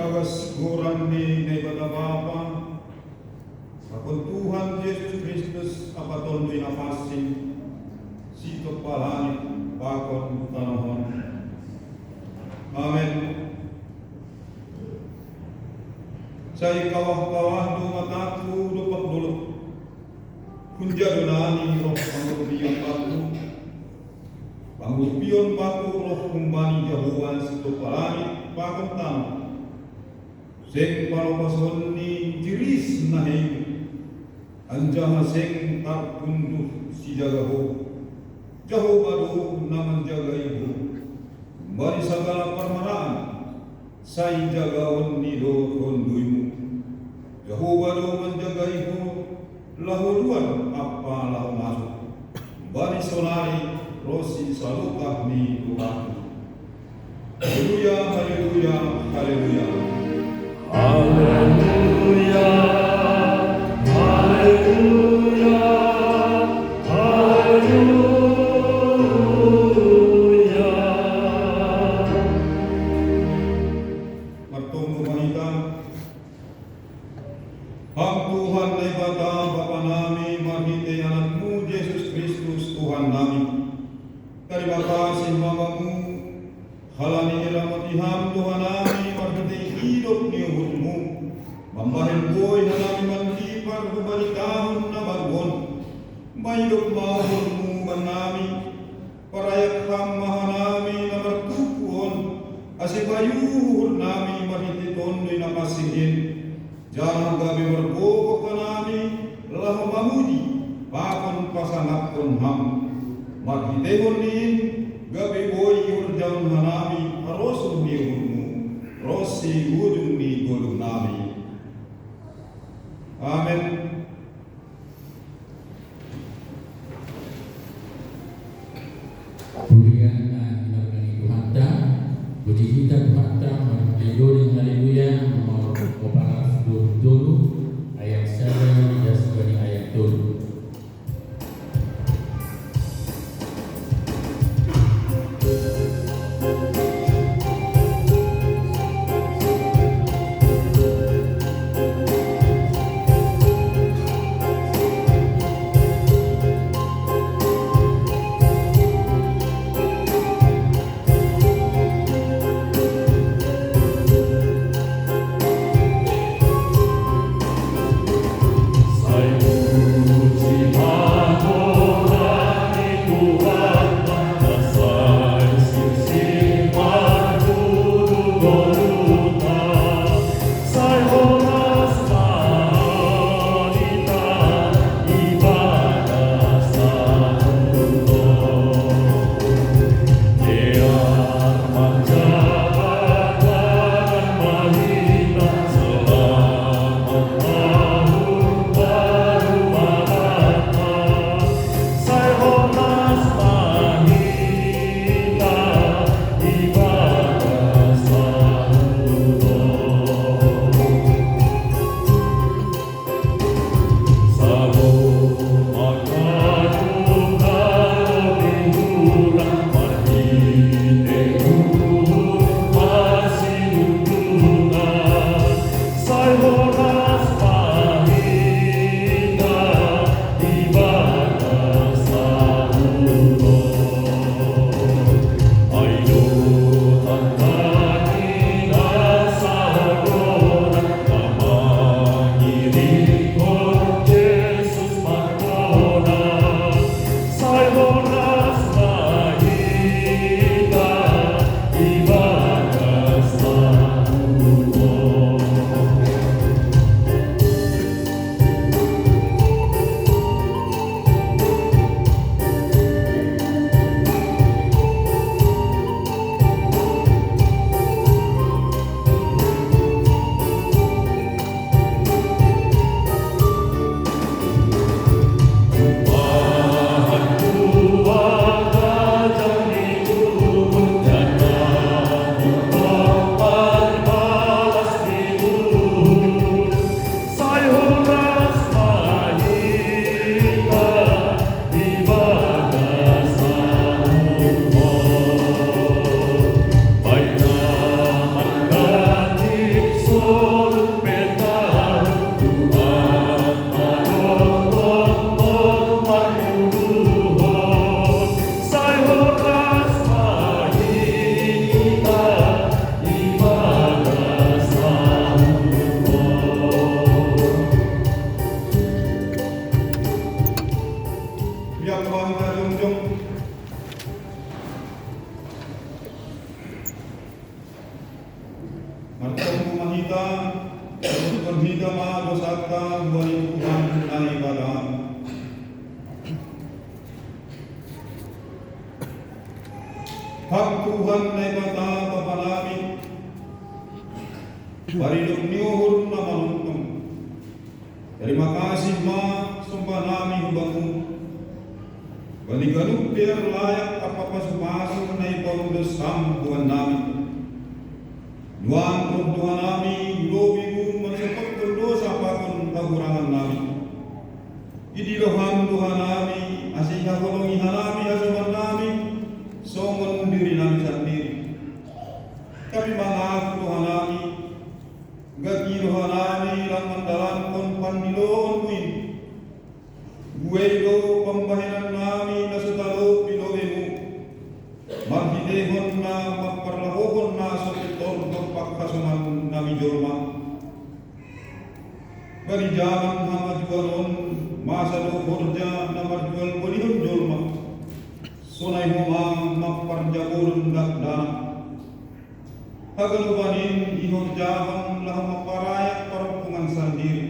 Kasiguran ni daripada Bapa, Sakun Tuhan Yesus Kristus apaton di nafasing si kepalani bakon tanahon. Amin. Saya kawah-kawah do mataku do pagdulok. Kunjadunani roh pangurbiyon baku. Pangurbiyon baku roh kumbani jahuan si kepalani bakon tanah. Sing palopason ni jiris nahing anjaha sing tarpunduh si jagaho jaho baru naman jaga ibu bari segala permaraan sai jagaon ni do konduimu jaho baru menjaga ibu lahuluan apa lahu masuk bari sonari rosi salukah ni doaku. Haleluya, haleluya, haleluya. Haleluya, haleluya, haleluya. Martunggu mahita, Ang Tuhan ay bata, Bapa namin, mahite anakmu, Yesus Kristus, Tuhan namin. Terima kasih Bapamu, halani ilamotiham Tuhan namin, mahite hidup ni uhudmu. Mamahil boy halami manlipar, hubalikahon na bagon. Mayroon mahulmu man namin, parayak mahanami na martukuon, asibayuhul namin mahititon do'y napasingin. Jangan gabi berbobok ka namin, lahu mamudi, bakon pasangat kon ham. Maghitehon niin, gabi boy urjang hanami, arosun ni ulmu, rosi gudung ni gudung nami. Amen. Pujian dan hindarkan Tuhan ta, puji kita Tuhan ta, haleluya, haleluya, nomor 420 ayat 7 dan sekali ayat 7. Tuhan na ibata Bapa namin, parinok niuhur na maluntong. Terima kasih Ma, sumpah namin hubamu. Balikanuk biar layak apa-apa na ipagdasam Tuhan namin. Tuhan namin, lobimu masapat berdosa apapun kekurangan namin. Idilohan Tuhan namin, asing kakolongihan namin, asuman namin, songon diri namin sendiri. Kami mengaku Tuhan namin, gagi Tuhan namin, lang mandalan kon pandiloon mo ini. Buwelo pambahinan namin na sa talo pilowe mo. Magdidehon na magparlahohon na sa pitor pagpagkasuman namin jorma. Balijaman hamajualon masalo horja na marjual polihon jorma. Sunay mo magparjagurun dakdana. Hagalubanin ihorjahan lahang maparayak parumpungan sandiri.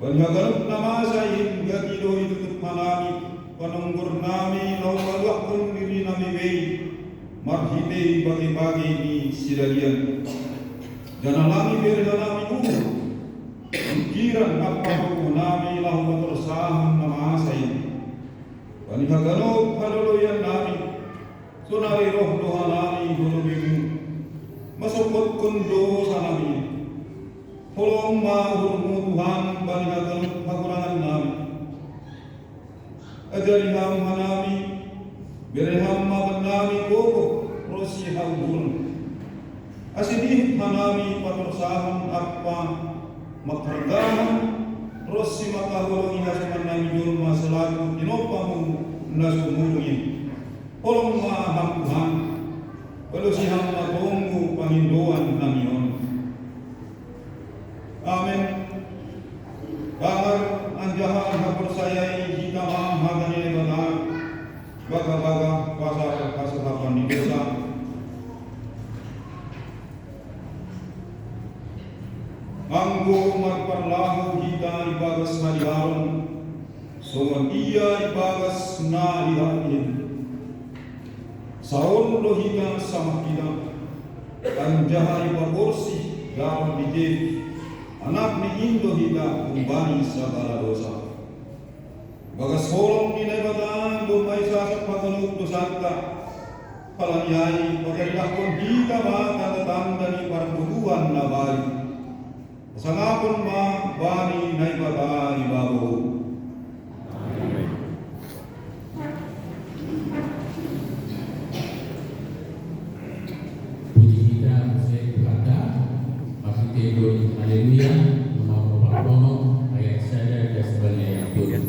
Banyagalap na masahin gatido itutut manami, panunggur nami laumalwak pun diri nami wei, marhitei bagi-bagi ni sidalian. Janalami berjanami pikiran apa nami laumatursahan na masahin. Banyagalap haluluyan nami, sunari roh doha nami hulubimu, masukot kundo sa nami. Tolong mahurmu Tuhan balikan kekurangan nami. Ajari hamba nami, beri hamba nami koko rosi haulun. Asidih nami patursahan apa makargahan rosi makahulung ihasuman nami julma selaku dinopamu nasumurungin. Tolong maham Tuhan, belusi hamba tunggu pangindoan nami on. Amin. Bangar anjahan hapersayai jika mahagani benar baga-baga pasar kasahapan di desa. Anggo marparlahu kita ibagas hariharun, songon iya ibagas na lihatin. Saun lohita sama kita, anjahan ibaborsi dalam dijep. Anak ni Indo hita kumbani segala dosa. Bagas holong ni naibatan lumay sasak paganuk dosanta. Palanyai pagkailah kon hita ma tanda ni parbuhuan na bari. Sangapon ma bani naibatan ibabaw. Puji kita saya berkata, masih tegur haleluya, mau bapak ayat saya dan sebagainya yang turun.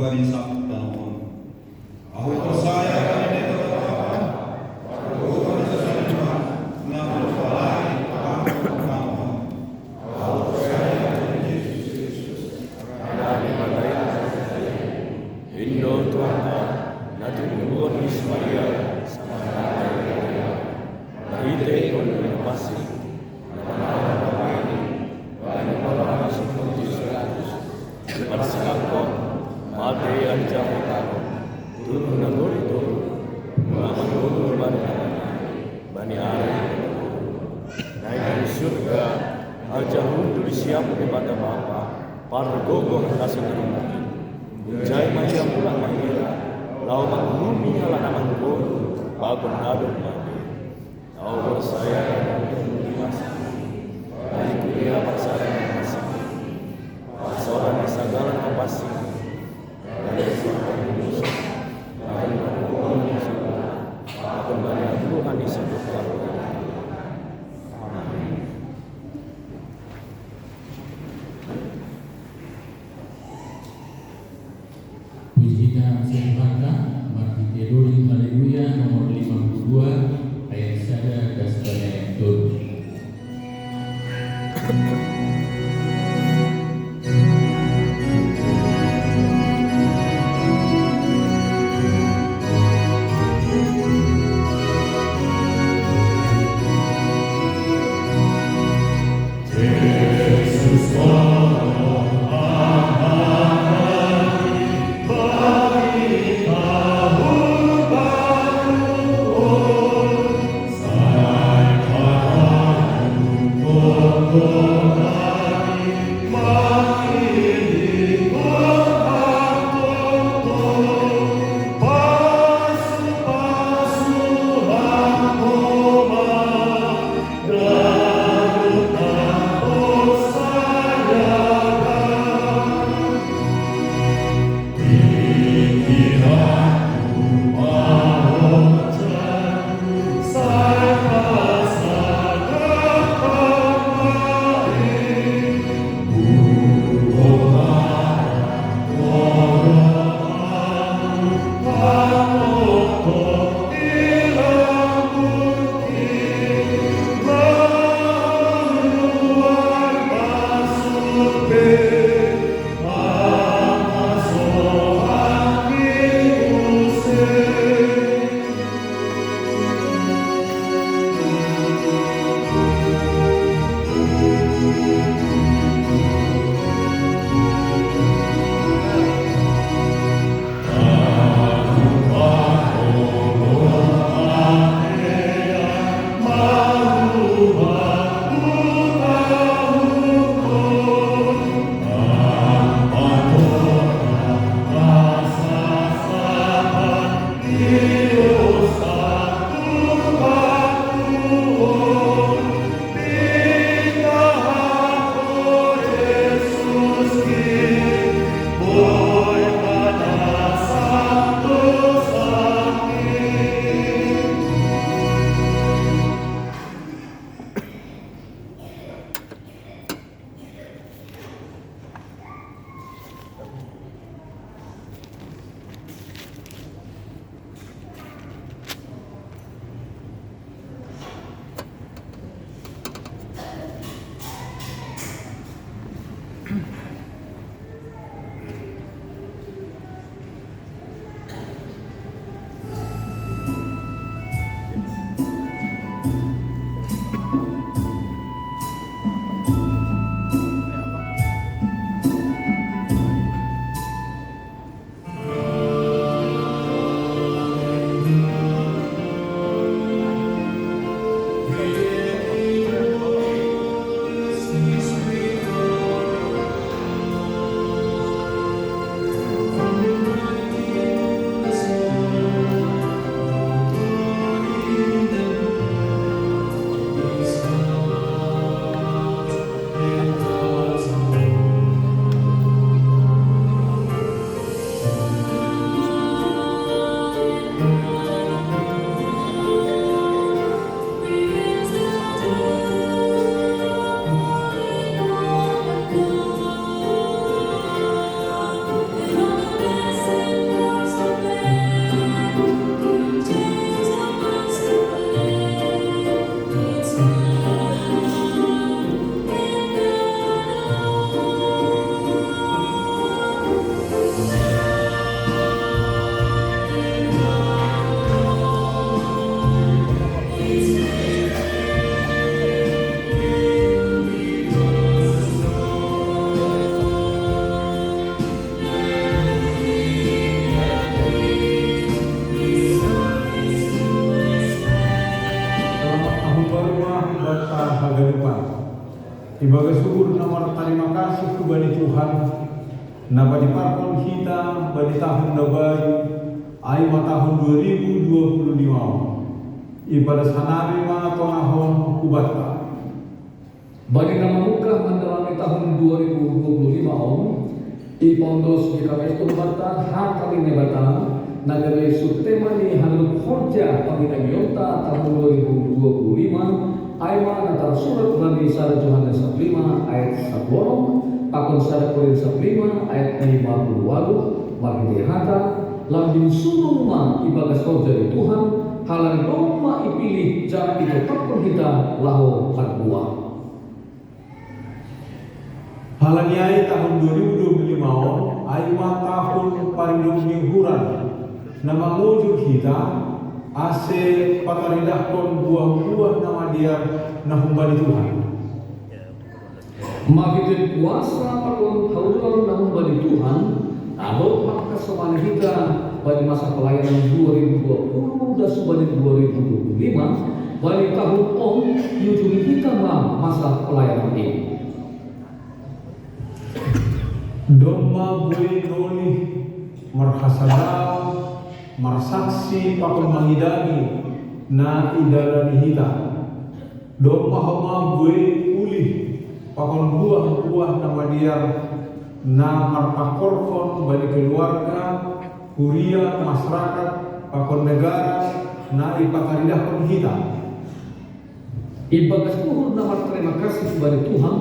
bari sabta noon. Aku percaya kan ini Tuhan. Aku percaya na palagi ako Tuhan. Aku percaya kan Yesus. Indo Tuhan, nanti nungguan Ismail sama Maria. Nahite kon pasti. Bersama mati aja kita turun nagori turun melawan turun bani ari naik dari surga aja untuk siap kepada Bapa pargogo kasih terima jai maya pulang mahira lau bumi ala namang gon bagon adon mati lau bersaya masih dari kuliah paksara masih seorang segala pasti akan banyak Tuhan disebut Puji kita sempurna, mari tedurin haleluya nomor 52 ayat 1 dan sebanyak turun. Ibaga syukur nama terima kasih kepada Tuhan. Napa diparkon kita bagi tahun dabai aima tahun 2025. Ibadah sanari ma tonahon kubata. Bagi nama muka mendalam tahun 2025 ipondos di KPS Tumbata hakali nebata nagare sutemani haluk horja pagi nagyonta tahun 2025 aima natar surat Nabi Sara Yohanes 5 ayat 1 pakon Sara Korintus 5 ayat 52 bagi hata lambing sulung ma ibagas horja di Tuhan halan doma ipilih jangan ditetapkan kita lahu kadua. Halaniai tahun 2025 aima tahun parindung minghuran nama mujur kita ase pataridahkon buah-buah nama dia nahumbani Tuhan. Magitin kuasa pakon haulan nahumbani Tuhan ado makasawan kita pada masa pelayanan 2020 dan subani 2025 bagi tahun yujung kita masa pelayanan ini. Domma gue noli marhasadam marsaksi pakon mangidani na idalani hita. Domma homa gue uli pakon buah-buah nama dia na marpakorkon bagi keluarga kuria masyarakat pakon negara na ipataridahkon hita. Ibagas puhur nama terima kasih kepada Tuhan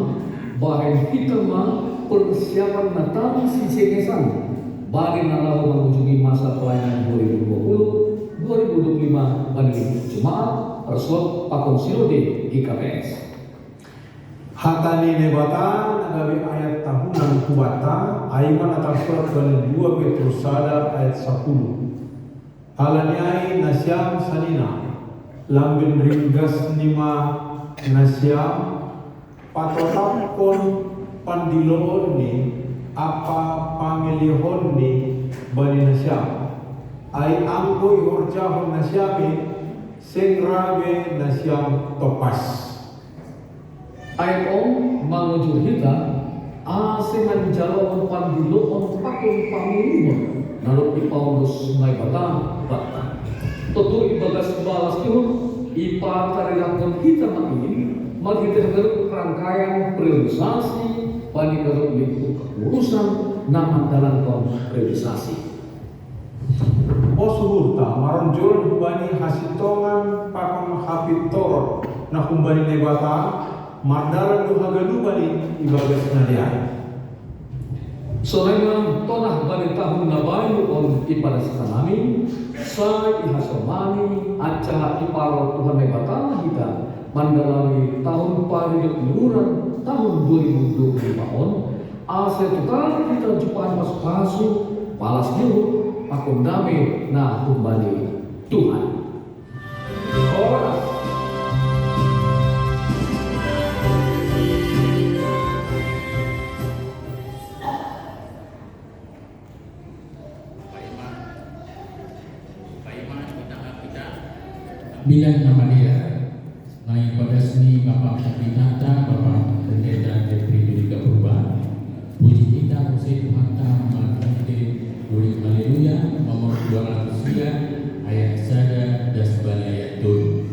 bahwa kita persiapan Natal sisengesan bagi nalau mengunjungi masa pelayanan 2020-2025 bagi Jemaat Resort Pakon Sinode GKPS. Hatani nebata nagawi ayat tahunan kubata aiman atas surat dari 2 Petrus sadar ayat 10. Halaniai nasyam sanina lambin ringgas nima nasyam patotapkon pandilohon ni apa pamilihon ni bani nasyam ay angkoy horjahon nasyami sengrabe nasyam topas. Ayat mengujur kita asengan jalawan pandilohon pakon pamilihon naruh di Paulus may batang batang. Tentu ibagas balas itu ipatarilakan kita ini maghitirgaruk rangkaian priorisasi bagi garuk urusan na andalan priorisasi. Osuhurta maronjol hubani hasitongan pakon hapit torot na kumbani nebata mardaran duhagadubani ibagas nadiay. Soalnya tonah bagi tahun nabayu on ibadah sanami sa ihasomani aca iparo Tuhan nebata kita mandalami tahun pariguluran tahun 2025 ase total kita jumpahan pas-pasu palas dulu akun dami na kembali Tuhan. Ora bilang nama dia naik pada seni Bapak Kapitata Bapak Pendeta Jeffrey Dulika Purba puji kita Hussein Tuhan Markante Durik Haleluya nomor 203 ayat sada dasbani ayat 2.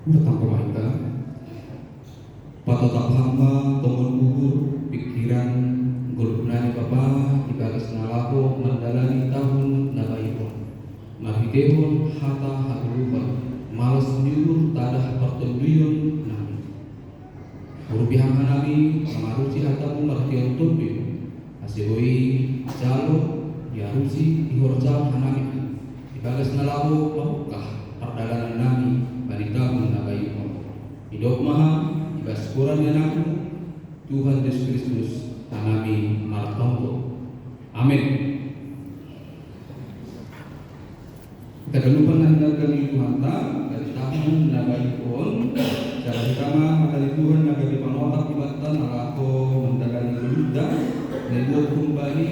bertanggung kita patotap hamba tomon gugur pikiran gulunani bapa ibagas nalako mandalani tahun nabayipon marhidehon hata haturupan malas nyuruh tadah pertunduyon nami urubihan nami marusi hatamu marhion tumbi asiboi jalo diarusi ihorjal hanami ibagas nalako mahukah perdalanan nami banitamu nabayipon hidup maha ibas kurang aku Tuhan Yesus Kristus nami martombo amin. Kita lupa nandalkan Tuhan dari tahun nabayipon cara pertama dari Tuhan nabi panotak ibatan alako mendagani Yuda dan kembali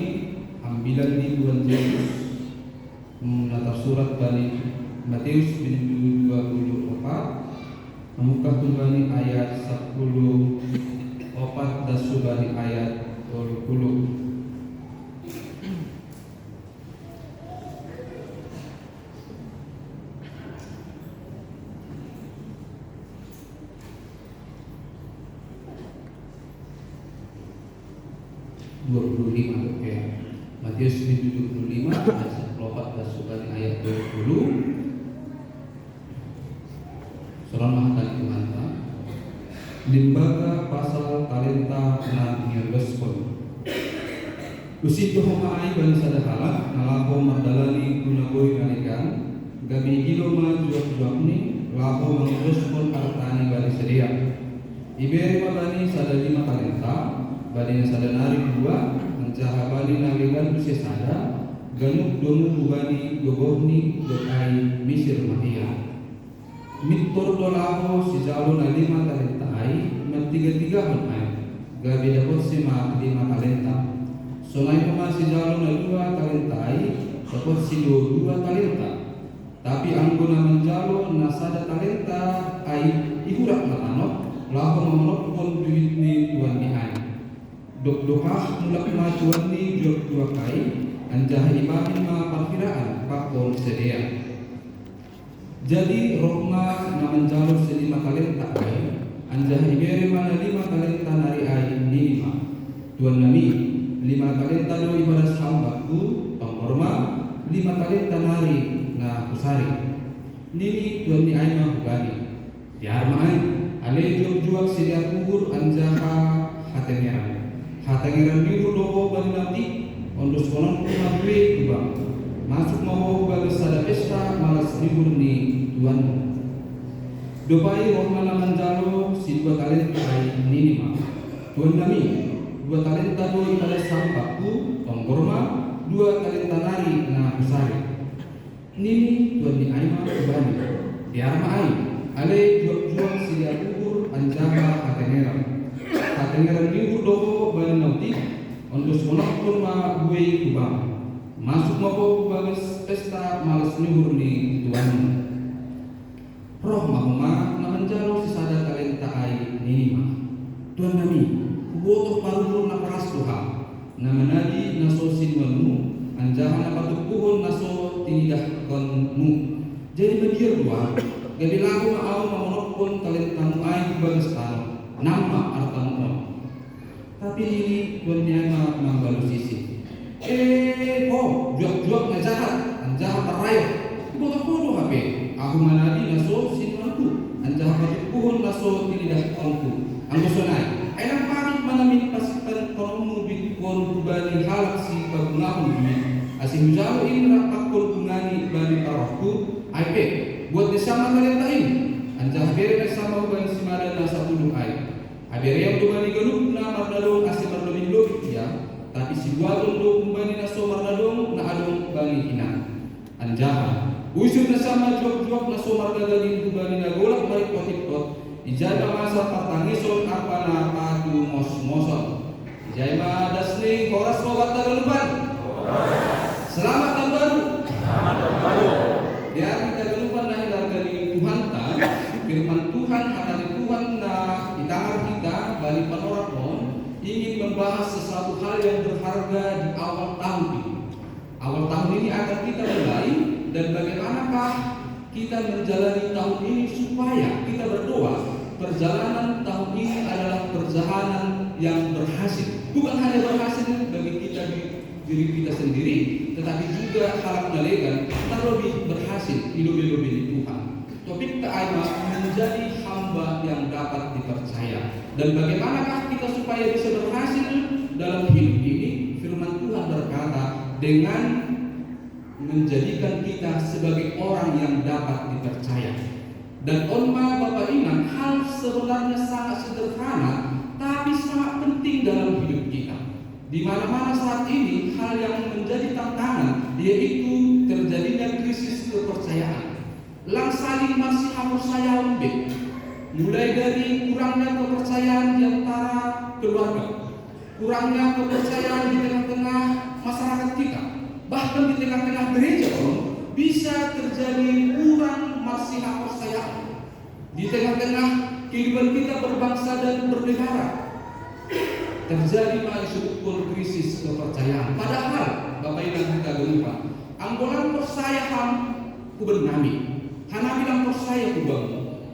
ambilan di Tuhan Yesus menatap surat dari Matius 24 membuka kembali ayat 10 dan subari ayat 20. Oke. Matius 25 ayat 10 dan subari ayat 20. Selama hari Tuhan limbaga pasal talenta na nirespon usito homai bani sadahala nalaho mardalani gunagoy nalikan gabi giloma juak-juakni laho mangrespon artani bani sedia iberi mabani sadalima talenta bani sadanari dua mencaha bani nalikan dusi sada ganuk domu bani gogohni dokai misir mahia mitor dolaho si jalo na 5 talenta ay magtiga-tiga hon ay gabi dapat si ma 5 talenta sonay pa si jalo na 2 talenta ay dapat si 2 talenta tapi anggo naman jalo na sada talenta ay ihurak na tanok laho mamanok pon duit ni tuan ni ay dok-dokah mulak ma tuan ni juak-juak ay anjah ibahin ma parkiraan pakon sedia. Jadi rohma naman jalo sa 5 talenta ay anjah ibere mana 5 talenta nari ay nima tuan nami 5 talenta do ibaras hambaku pangorma 5 talenta nari na kusari nini tuan ni ay mahugani diarma ay ale juak sidia kubur anjaha hatengeran biru doho bani nanti ondos konon kumabwe kubang masuk mau bagus sada pesta malas libur ni Tuhan. Dopai rohma naman jalo si 2 talenta ay ninima. Tuhan kami 2 talenta do ibadah sampakku pangkorma 2 talenta nari na kusari. Nini Tuhan ni aima kubani. Diarma ay ale juak-juak si kubur anjaha hatengeran libur doho bani nauti ondos konak kurma buai kubang. Masuk mau bagus pesta malas nyuhur ni Tuhan. Roh mahuma naman jalo si sada talenta ay ninima. Tuhan kami kubotoh parulur na paras Tuhan na manadi naso sinwanmu anjahan na patupuhon naso tinidahkonmu. Jadi badir dua gabi lagu maaw mamonokpon talentamu ay bagus tano nama artamu. Tapi ini Tuhan niya mambalu sisi. Juak-juak na jahat anjaha paraya kubotoh hape aku manadi naso sinwanku anjaha patupuhon naso tinidahkonku. Ang gusto na ay lang pangit manamin pasipan konomu bitkon kubani halak si pagungahon duit asing jalo inrak akol kungani bani parohku ay pe buat disama talentain anjaha bere na sama ubani simada na sa tulong ay abere yang dubani galup na mardadong asing mardomin lobit ya tapi si buaton do kumbani na so mardadong na adong bani ina anjaha usir na sama juak-juak na so mardadagin kubani na golak marik potipot ijay masa pertangison apa na patu mos-moson ijay dasni horas mobat tagalupan selamat tahun baru ya kita tagalupan na hilargani Tuhan ta firman Tuhan hatani Tuhan na itangar kita balik panorakon ingin membahas sesuatu hal yang berharga di awal tahun ini. Awal tahun ini akan kita mulai dan bagaimanakah kita menjalani tahun ini supaya kita berdoa perjalanan tahun ini adalah perjalanan yang berhasil. Bukan hanya berhasil bagi kita di diri kita sendiri, tetapi juga harap nalegan terlebih berhasil hidup-hidup ini Tuhan. Topik ta'aima menjadi hamba yang dapat dipercaya. Dan bagaimanakah kita supaya bisa berhasil dalam hidup ini? Firman Tuhan berkata, dengan menjadikan kita sebagai orang yang dapat dipercaya. Dan onma Bapak Iman, hal sebenarnya sangat sederhana, tapi sangat penting dalam hidup kita. Di mana-mana saat ini hal yang menjadi tantangan yaitu terjadinya krisis kepercayaan. Lang saling masih percaya lembek, mulai dari kurangnya kepercayaan di antara keluarga, kurangnya kepercayaan di tengah-tengah masyarakat kita, bahkan di tengah-tengah gereja bisa terjadi kurang masih percayaan. Di tengah-tengah kehidupan kita berbangsa dan bernegara terjadi masuk krisis kepercayaan. Padahal Bapak Ibu kita lupa, anggolan percaya kubenami. Hana bilang percaya kubangun.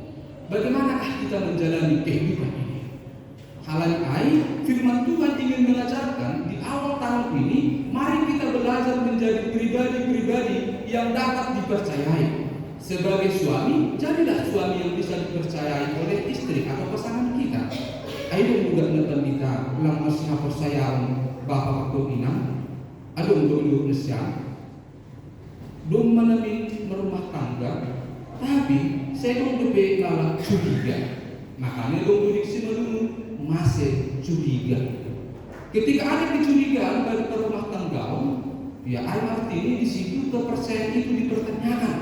Bagaimanakah kita menjalani kehidupan ini? Hal lain, firman Tuhan ingin mengajarkan di awal tahun ini, mari kita belajar menjadi pribadi-pribadi yang dapat dipercayai. Sebagai suami, jadilah suami yang bisa dipercayai oleh istri atau pasangan kita. Ayo juga nonton kita, ulang masih percaya bapak atau inang, ada untuk Indonesia, dong menemi merumah tangga. Tapi saya dong lebih lalak curiga. Makanya dong prediksi melulu masih curiga. Ketika ada kecurigaan dari rumah tangga, ya artinya di situ kepercayaan itu dipertanyakan.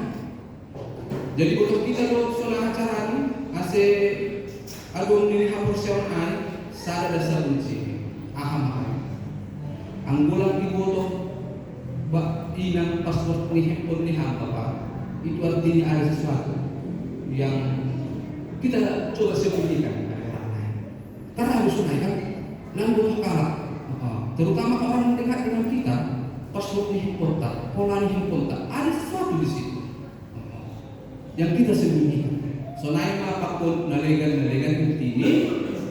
Jadi untuk kita kalau soal acara ini masih agung ini percayaan sada dasar kunci. Aham. Anggolan dibodoh bak inang password penghimpun ni Bapak. Itu artinya ada sesuatu yang kita coba sembunyikan pada orang lain. Karena harus kan, lalu kalah. Terutama orang yang dekat dengan kita, passwordnya kontak, polanya kontak, ada sesuatu di situ yang kita sembunyikan. Soalnya apapun nalegan ini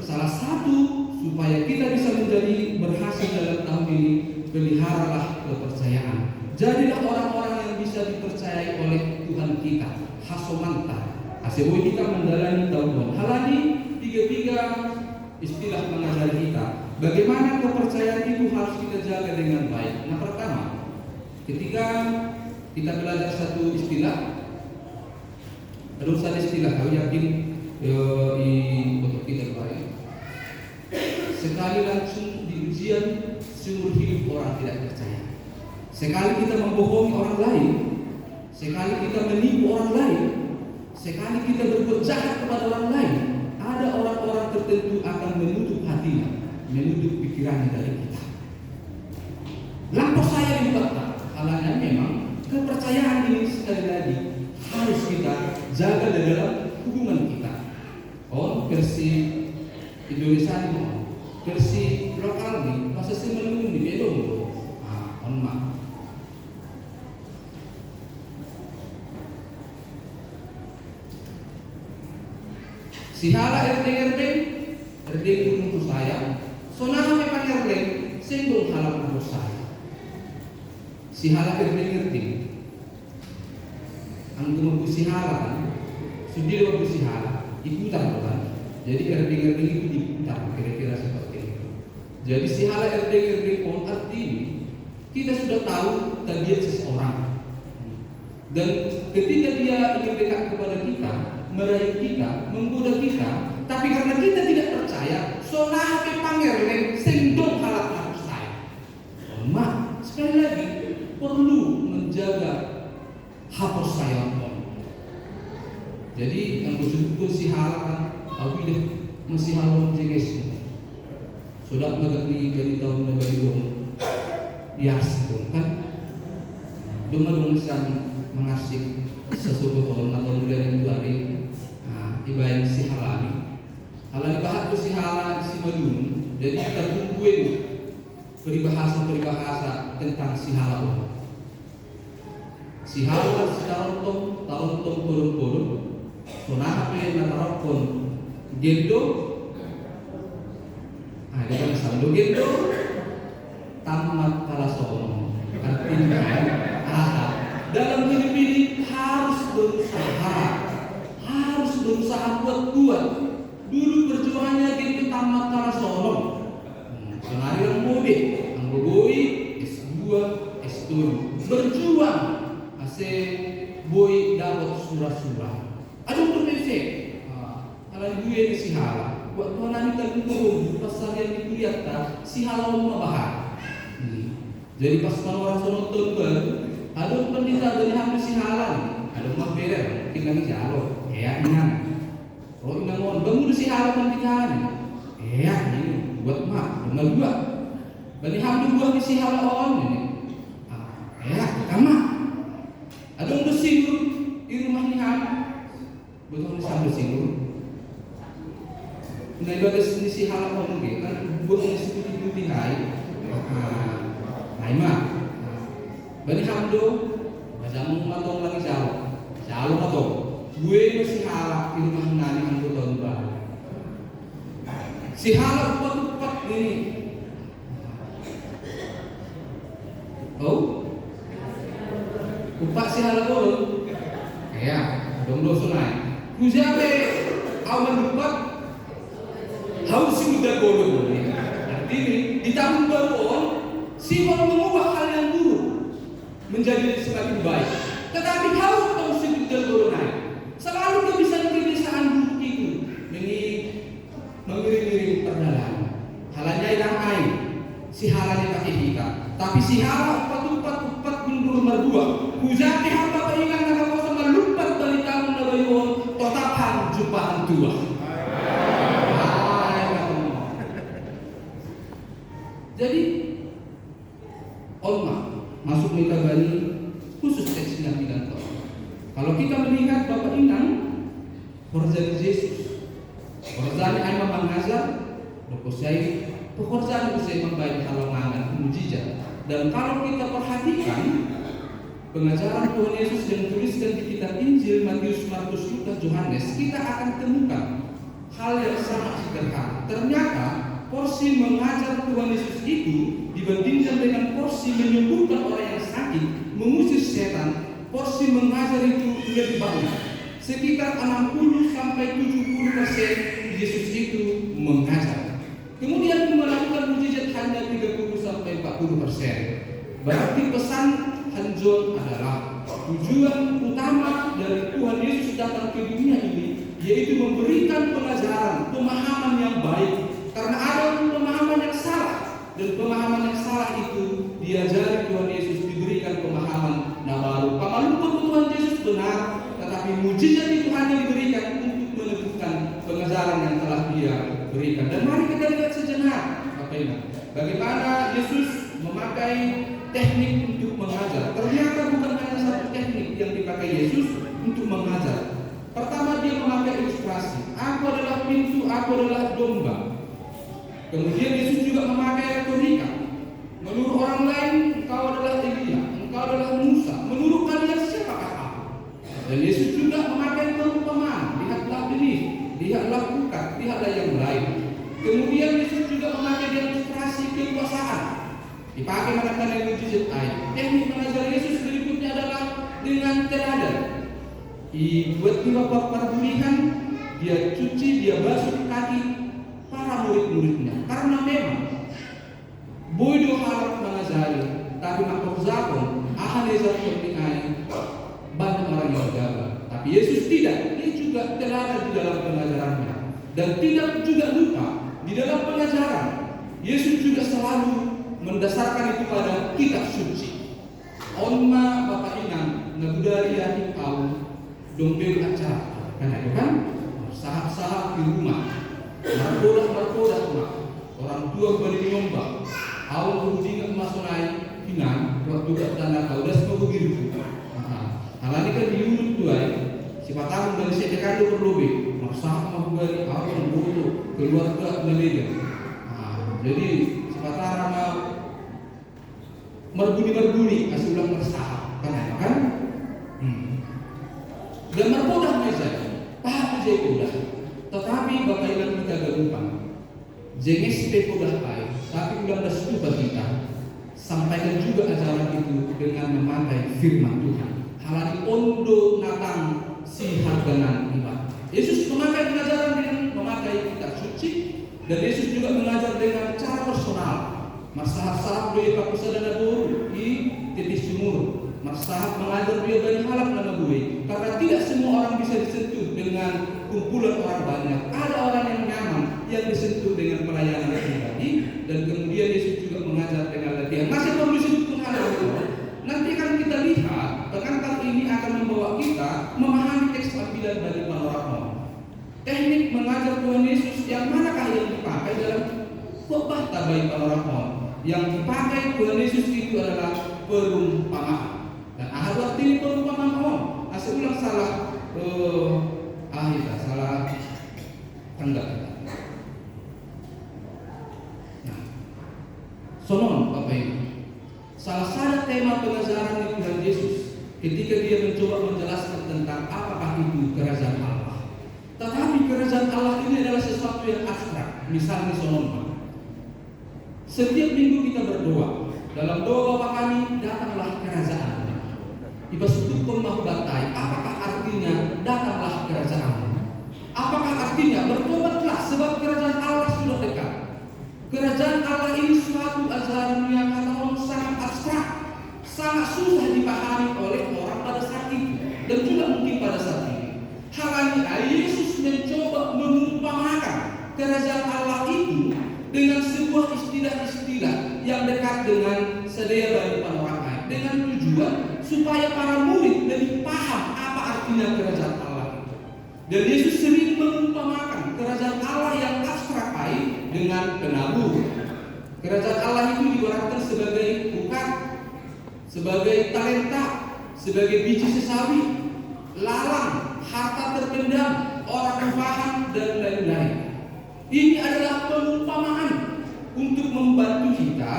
salah satu supaya kita bisa menjadi berhasil dalam tahun ini, peliharalah kepercayaan. Jadilah orang-orang yang bisa dipercayai oleh Tuhan kita. Hasomanta. Aseboy kita menjalani tahun. Hal ini tiga istilah mengajar kita. Bagaimana kepercayaan itu harus kita jaga dengan baik. Nah, pertama, ketika kita belajar satu istilah, ada satu istilah kau yakin untuk kita baik. Sekali langsung di ujian seumur hidup orang tidak percaya. Sekali kita membohongi orang lain, sekali kita menipu orang lain, sekali kita berbuat jahat kepada orang lain, ada orang-orang tertentu akan menutup hatinya, menutup pikirannya dari kita. Lampau saya dibatalkan, halanya memang kepercayaan ini sekali lagi harus kita jaga dalam hubungan kita. Oh, versi Indonesia ini, versi lokal ini, masa sih menunggu di bedong. Maaf. Si hala RD guru saya, sonara me pangerleng, senggol hala guru saya. Si hala RD, ang gumagpo si hala kan, sudah gumagpo si hala, ikutan kan. Jadi RD itu diputar, kira-kira seperti itu. Jadi si hala RD pun artinya kita sudah tahu tabiat seseorang, dan ketika dia ingin dekat kepada kita, meraih kita, menggoda kita, tapi karena kita tidak percaya, sonah ke pangerleng sendok halat harus saya. Mak, sekali lagi perlu menjaga hapus saya pun. Jadi yang bersyukur si halat, aku deh masih halon jenis. Sudah mengerti dari tahun dari dong, bias kan? Dong mengasih sesuatu orang atau mulai dari hari. Ibarat si halali bahat tu si halali si madun. Jadi kita tungguin peribahasa tentang si halal. Si halal si tahun turun-turun sunah pe natarokon gendo ada kan saldo gendo tamat kalasono artinya dalam hidup ini harus berusaha buat dulu perjuangannya gitu tamat kalasono senari yang mudik anggoboi S2 S2 berjuang ase boy dapat surah-surah ada untuk PC kalau gue di sihala buat tuan ani terkumpul pasal yang dikuliah si halau mabahar jadi pas orang sono baru ada pendeta dari hampir si halal ada mah beda kita lagi jalo ya inang kalau inang mau bangun si halal pendeta ya ini buat mah benar dua bani hampir buah di si halal on ini ya kama ada yang bersingur di rumah ni betul ni sambil singur nah ibadah si halal on ni kan buat ni seperti hai Naima, bani hamdo, bajamu matong lagi jauh matong. Gue masih halak di rumah nani hamdo tahun baru. Si halak upat ini. Oh, upat si halak dulu. Ya, dong sunai. Kujabe awan upat, harus si muda dulu. Artinya di tahun baru sifat mengubah hal yang buruk menjadi semakin baik. Tetapi harus terus naik. Selalu kebiasaan buruk itu mengiring-iring perdalam. Halanya hilang air, si halanya pakai hika. Tapi si hala upat mundur merdua. Kujati hamba pengingat nama kau sama lupa dari kamu nabayon. Totapan jumpahan tua. Jadi Olma masuk mereka Bani khusus teksnya tidak tahu. Kalau kita melihat Bapak Inang pekerjaan Yesus, pekerjaan yang mengajar, pekerjaan bisa membaik halangan mujizat. Dan kalau kita perhatikan pengajaran Tuhan Yesus yang tuliskan di kitab Injil Matius, Markus, Lukas, Yohanes, kita akan temukan hal yang sangat sederhana. Ternyata porsi mengajar Tuhan Yesus itu dibandingkan dengan porsi menyembuhkan orang yang sakit, mengusir setan, porsi mengajar itu lebih banyak. Sekitar 60-70% Yesus itu mengajar. Kemudian melakukan mujizat hanya 30-40%. Berarti pesan Hanjol adalah tujuan utama dari Tuhan Yesus datang ke dunia ini, yaitu memberikan pengajaran, pemahaman yang baik. Karena ada pemahaman yang salah, dan pemahaman yang salah itu diajari Tuhan Yesus, diberikan pemahaman baru. Pemahaman Tuhan Yesus benar, tetapi mujizat itu hanya diberikan untuk menentukan pengajaran yang telah Dia berikan. Dan mari kita lihat sejenak bagaimana Yesus memakai teknik untuk mengajar. Ternyata bukan hanya satu teknik yang dipakai Yesus untuk mengajar. Pertama, Dia memakai ilustrasi. Aku adalah pintu, aku adalah domba. Kemudian Yesus juga memakai retorika. Menurut orang lain, engkau adalah Elia, engkau adalah Musa. Menurut kalian siapakah aku? Dan Yesus juga memakai perumpamaan. Lihatlah benih, lihatlah bukat, lihatlah yang lain. Kemudian Yesus juga memakai demonstrasi kekuasaan. Dipakai manakala yang mujizat air. Teknik mengajar Yesus berikutnya adalah dengan teladan. Buat babak perbulihan, dia cuci, dia basuh kaki para murid-muridnya. Karena memang bodoh harap mengajari, tapi makhluk zakon akan dizakon dengan banyak orang yang gagal. Tapi Yesus tidak, Dia juga teladan di dalam pengajarannya. Dan tidak juga lupa di dalam pengajaran Yesus juga selalu mendasarkan itu pada kitab suci. Onma Bapak Inang ngabudari hati kau dompet acara, kan? Sahab-sahab di rumah. Markoda orang tua beri nyomba awal hudingan masonai hinan waktu tanda kau das mau begitu halani kan diurut tuai si patang dari sedekah berlebih masalah mau beri awal butuh keluarga media jadi si patang mau merbuni kasih ulang bersahab kan gambar podah meja, paham je podah. Tetapi Bapak Ibu kita gampang. Jenges pe podah ai, tapi ulang das ubah kita. Sampaikan juga ajaran itu dengan memakai firman Tuhan. Halani ondo natang si harganan iman. Yesus memakai pengajaran dengan memakai kitab suci, dan Yesus juga mengajar dengan cara personal. Masalah dia pakusa dan abu di titik sumur. Masalah mengajar dia banyak halak nama gue, karena tidak semua orang bisa disentuh dengan kumpulan orang banyak. Ada orang yang nyaman yang disentuh dengan pelayanan pribadi, dan kemudian Yesus juga mengajar dengan latihan. Masih perlu disebutkan hal itu. Nanti akan kita lihat pengantar ini akan membawa kita memahami teks ambilan dari panorama. Teknik mengajar Tuhan Yesus yang manakah yang dipakai dalam khotbah tabai panorama? Yang dipakai Tuhan Yesus itu adalah perumpamaan. Dan ahad waktu ini perumpamaan. Asal ulang salah salah tanggap. Nah, sonon Bapak Ibu. Salah satu tema pengajaran di Tuhan Yesus ketika dia mencoba menjelaskan tentang apakah itu kerajaan Allah. Tetapi kerajaan Allah ini adalah sesuatu yang abstrak. Misalnya sonon, setiap minggu kita berdoa. Dalam doa Bapa kami, datanglah kerajaan. Ibasutukum mahubatai. Apakah artinya datanglah kerajaan? Apakah artinya bertobatlah sebab kerajaan Allah sudah dekat? Kerajaan Allah ini suatu ajaran yang kata orang sangat abstrak, sangat susah dipahami oleh orang pada saat itu, dan juga mungkin pada saat ini. Halnya Yesus mencoba mengumpamakan kerajaan Allah itu dengan sebuah istilah-istilah yang dekat dengan sedaya bagi panorama, dengan tujuan supaya para murid lebih paham apa artinya kerajaan Allah itu. Dan Yesus sering mengumpamakan kerajaan Allah yang abstrak dengan penabur. Kerajaan Allah itu diibaratkan sebagai bukat, sebagai talenta, sebagai biji sesawi, lalang, harta terpendam, orang rebahan, dan lain-lain. Ini adalah perumpamaan untuk membantu kita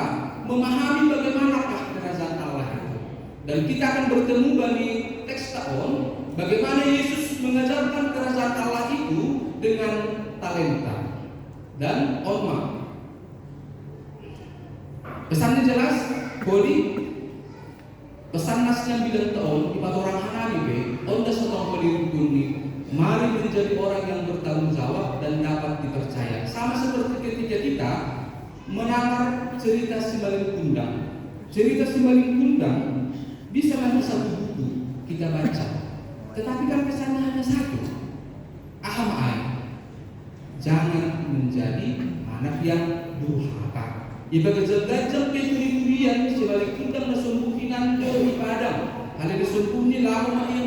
memahami bagaimanakah kerajaan Allah itu. Dan kita akan bertemu bagi teks tahun bagaimana Yesus mengajarkan kerajaan Allah itu dengan talenta dan orma. Pesannya jelas, bodi pesan nasnya bilang tahun ibat orang hanami be, onda setong bodi rukuni. Mari menjadi orang yang bertanggung jawab dan dapat dipercaya. Sama seperti ketika kita menangkap cerita si Maling Kundang. Cerita si Maling Kundang bisa hanya satu buku kita baca, tetapi kan pesannya hanya satu. Ahamai, jangan menjadi anak yang durhaka. Ibarat gajah peturi-turian si Maling Kundang nasumbuhinan ke Padang. Hal disumbuhi lama ia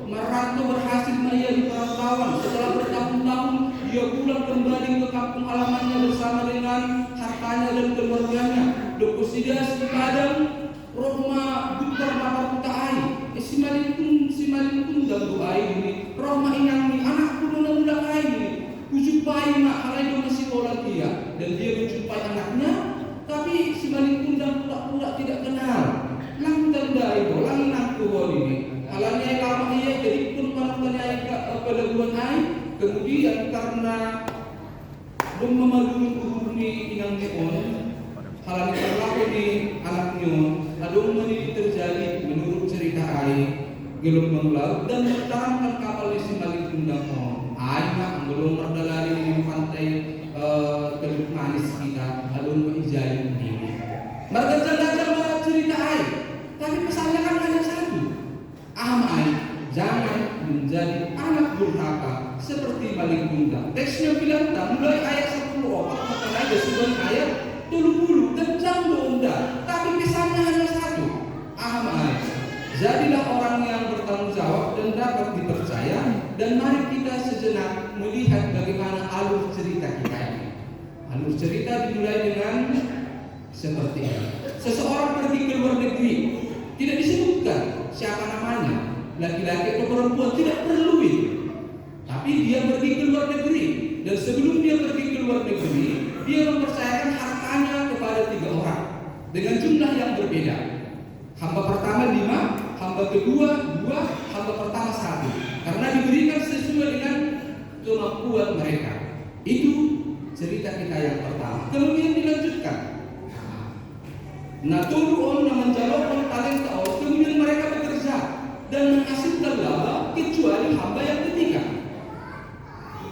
Maranto berhasil ia di perantauan. Setelah bertahun-tahun dia pulang kembali ke kampung halamannya bersama dengan hartanya dan keluarganya. Dokusidas di Padang, Roma Butar Mata Putai. Si Maling Kundang doai ini. Roma inang ni anakku mula-mula ini. Kujumpai mak halai masih sekolah dia, dan dia menjumpai anaknya, tapi si Maling Kundang pura-pura tidak kenal. Lang tandai bolang nangku ini. Halanya lama ia jadi pun panutnya pelabuhan air. Kemudian karena belum memalui uhurni inang neon, halanya terlaku di anaknya. Lalu ini terjadi menurut cerita air gelap mengular dan bertaramkan kapal di si Maling Kundang. Air nak belum berdalari di pantai Teluk Manis kita, lalu menjadi ini. Marga cerita air. Tapi pesannya kan hanya satu. Amai, jangan menjadi anak durhaka seperti Maling Kundang. Teksnya bilang mulai ayat 10 maka ada sebuah ayat 30 dan jam onda. Tapi pesannya hanya satu. Amai, jadilah orang yang bertanggung jawab dan dapat dipercaya. Dan mari kita sejenak melihat bagaimana alur cerita kita ini. Alur cerita dimulai dengan seperti ini. Seseorang pergi ke luar negeri. Tidak disebutkan siapa namanya, laki-laki atau perempuan, tidak perlu itu. Tapi dia pergi ke luar negeri, dan sebelum dia pergi ke luar negeri, dia mempercayakan hartanya kepada 3 orang dengan jumlah yang berbeda. Hamba pertama 5, hamba kedua 2, hamba pertama 1. kemampuan mereka. Itu cerita kita yang pertama. Kemudian dilanjutkan. Nah, turun menjalurkan talenta Allah. Kemudian mereka bekerja dan menghasilkan laba kecuali hamba yang ketiga.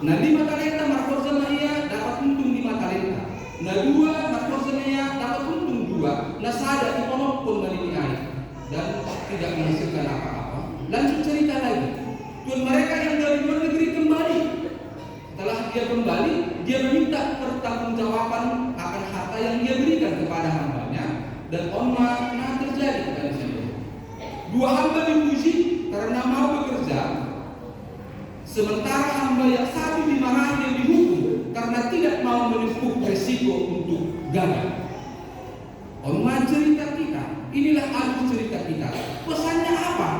Nah, 5 talenta Marko Zamania dapat untung 5 talenta. Nah, 2 Marko Zamania dapat untung 2. Nah, sada iponok pun menilai dan tidak menghasilkan apa-apa. Lanjut cerita lagi. Tuan mereka yang dari luar negeri kembali. Setelah dia kembali, dia meminta pertanggungjawaban akan harta yang dia berikan kepada hambanya. Dan onma terjadi pada sana. 2 hamba dipuji karena mau bekerja, sementara hamba yang satu dimarahi dan dihukum karena tidak mau menempuh resiko untuk gagal. Onma cerita kita, inilah alur cerita kita. Pesannya apa?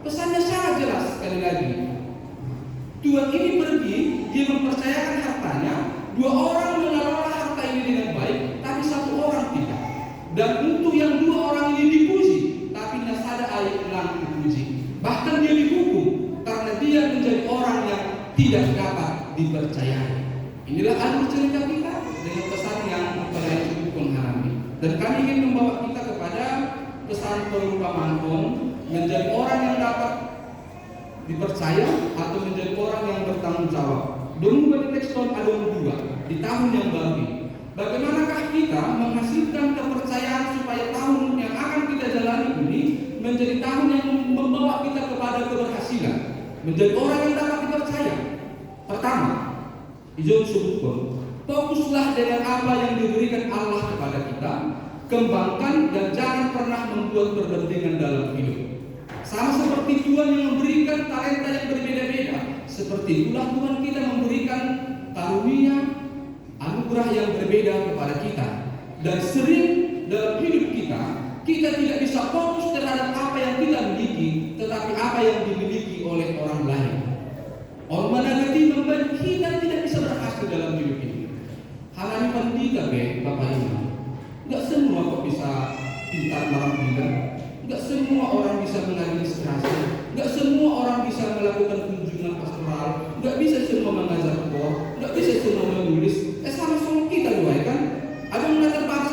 Pesannya sangat jelas sekali lagi. Tuan ini pergi, dia mempercayakan hartanya. 2 orang mengelola harta ini dengan baik, tapi 1 orang tidak. Dan untuk yang 2 orang ini dipuji, tapi nasada ayat ulang dipuji. Bahkan dia dihukum karena dia menjadi orang yang tidak dapat dipercayai. Inilah alur cerita kita dengan pesan yang telah cukup mengalami. Dan kami ingin membawa kita kepada pesan perumpamaan menjadi orang yang dapat dipercaya atau menjadi orang yang bertanggung jawab. Dulu pada teks tahun ada 2 di tahun yang baru ini. Bagaimanakah kita menghasilkan kepercayaan supaya tahun yang akan kita jalani ini menjadi tahun yang membawa kita kepada keberhasilan, menjadi orang yang dapat dipercaya? Pertama, izin sebutkan, fokuslah dengan apa yang diberikan Allah kepada kita, kembangkan dan jangan pernah membuat perbandingan dalam hidup. Sama seperti Tuhan yang memberikan talenta yang berbeda-beda, seperti itulah Tuhan kita memberikan karunia, anugerah yang berbeda kepada kita. Dan sering dalam hidup kita tidak bisa fokus terhadap apa yang kita miliki, tetapi apa yang dimiliki oleh orang lain. Orang menagati membuat kita tidak bisa berhasil dalam hidup ini. Hal ini penting Bapak Ibu. Enggak semua kok bisa pintar marah bilang. Enggak semua orang bisa mengadministrasi. Enggak semua orang bisa melakukan kunjungan pastoral. Enggak bisa semua mengajar kor. Enggak bisa semua menulis. Sama-sama kita doa kan. Ada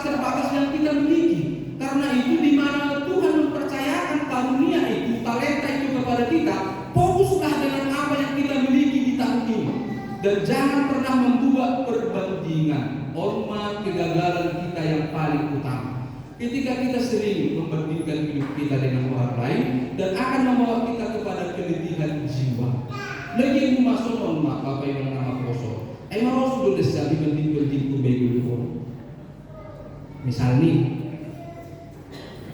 terbatas yang kita miliki. Karena itu di mana Tuhan mempercayakan karunia itu, talenta itu kepada kita, fokuslah dengan apa yang kita miliki di tahun ini. Dan jangan pernah membuat perbandingan orma kegagalan kita yang paling utama. Ketika kita sering membandingkan hidup kita dengan orang lain dan akan membawa kita kepada keletihan jiwa. Lagi masuk orma apa yang nama kosong. Emang sudah desa dibanding-banding kubegu itu. Misalnya,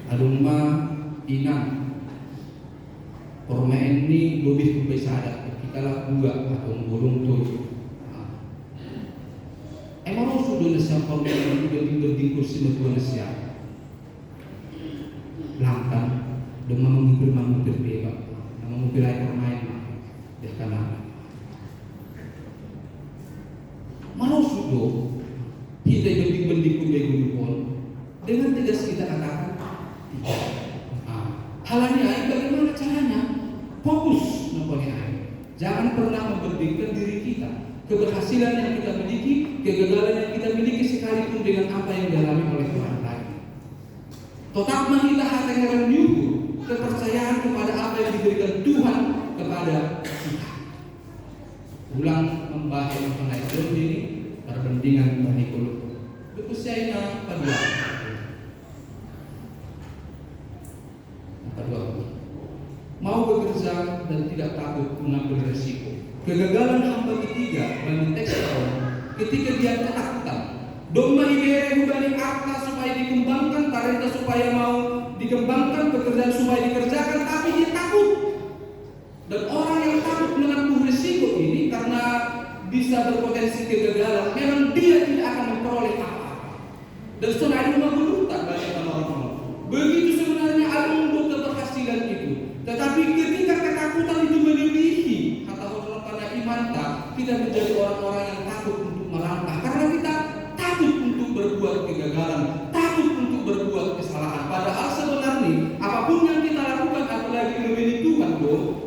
adumma inang, orma ini lebih besar. Kita lah juga atau burung tuh. Emang sudah desa orma ini dibanding-banding kursi berkuasa. Langkah, dengan mengukir bebas, mengukir air permain, dia kalah. Mau sudah kita banding-banding kubegu pun dengan tegas kita katakan tidak. Hal ini bagaimana caranya? Fokus mempunyai. Jangan pernah membandingkan diri kita, keberhasilan yang kita miliki, kegagalan yang kita miliki sekalipun dengan apa yang dialami oleh orang lain. Tetap kita hati-hati menyuguh kepercayaan kepada apa yang diberikan Tuhan kepada kita. Ulang membahas mengenai ini perbandingan kurikulum. Berusianya pada mau bekerja dan tidak takut mengambil resiko. Kegagalan hamba ketiga bagi teks ketika dia ketakutan. Domba ibere bani akta supaya dikembangkan, talenta supaya mau dikembangkan, pekerjaan supaya dikerjakan, tapi dia takut. Dan orang yang takut mengambil resiko ini karena bisa berpotensi kegagalan, memang dia tidak akan memperoleh apa-apa. Dan saudara rumah berlutak banyak orang-orang. Begitu sebenarnya ada untuk keberhasilan itu. Tetapi ketika ketakutan itu melebihi kata orang tanda iman, kita menjadi orang-orang yang takut untuk melangkah. Karena kita takut untuk berbuat kegagalan, takut untuk berbuat kesalahan. Padahal sebenarnya apapun yang kita lakukan, apalagi lebih Tuhan,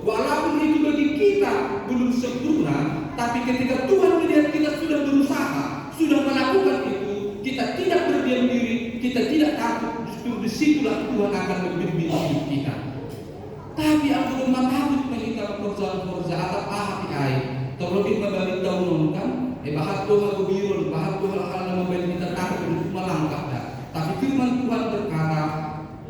walaupun itu bagi kita belum sempurna, Tapi ketika Tuhan melihat kita sudah berusaha, sudah melakukan itu, kita tidak berdiam diri, kita tidak takut, justru disitulah Tuhan akan membimbing hidup kita. Tapi aku belum takut mengikat pekerjaan-pekerja atau ahai, terlebih membalik tahun kan? Bahat Tuhan berbiru, bahat Tuhan hal yang membalik kita takut untuk melangkah. Tapi firman Tuhan berkata,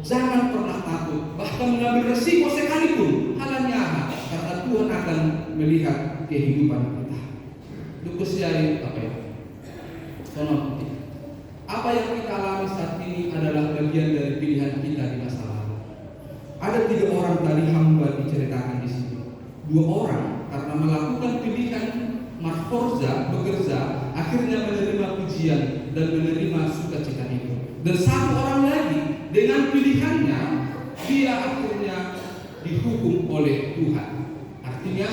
jangan pernah takut, bahkan mengambil resiko sekalipun, halanya karena Tuhan akan melihat kehidupan kita. Lukas apa ya? Sono. Apa yang kita alami saat ini adalah bagian dari pilihan kita di masa lalu. Ada 3 orang tadi hamba diceritakan di sini. 2 orang karena melakukan pilihan Marforza bekerja, akhirnya menerima pujian dan menerima sukacita itu. Dan 1 orang lagi dengan pilihannya, dia akhirnya dihukum oleh Tuhan. Artinya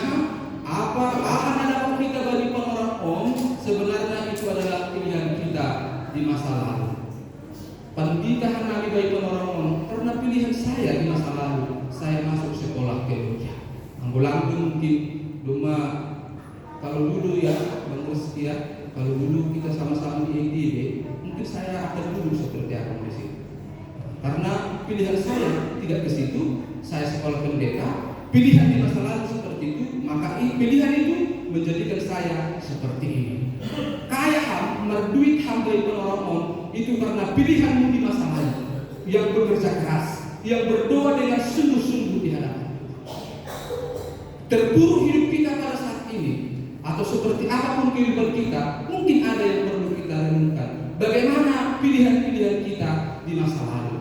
apa akan ada kita bagi orang sebenarnya itu adalah pilihan kita di masa lalu. Penditahan Nabi bagi orang karena pilihan saya di masa lalu, saya masuk sekolah teologi. Anggolang mungkin cuma kalau dulu ya Bang Rizky ya, kalau dulu kita sama-sama di ITB, mungkin saya akan dulu seperti apa di situ. Karena pilihan saya tidak ke situ, saya sekolah pendeta, pilihan di masa lalu seperti itu, maka pilihan itu menjadikan saya seperti ini. Kaya merduit hamba penolong itu karena pilihanmu di masa lalu, yang bekerja keras, yang berdoa dengan sungguh-sungguh di hadapan. Terpuruk hidup kita pada saat ini, atau seperti apapun kehidupan kita, mungkin ada yang perlu kita renungkan. Bagaimana pilihan-pilihan kita di masa lalu?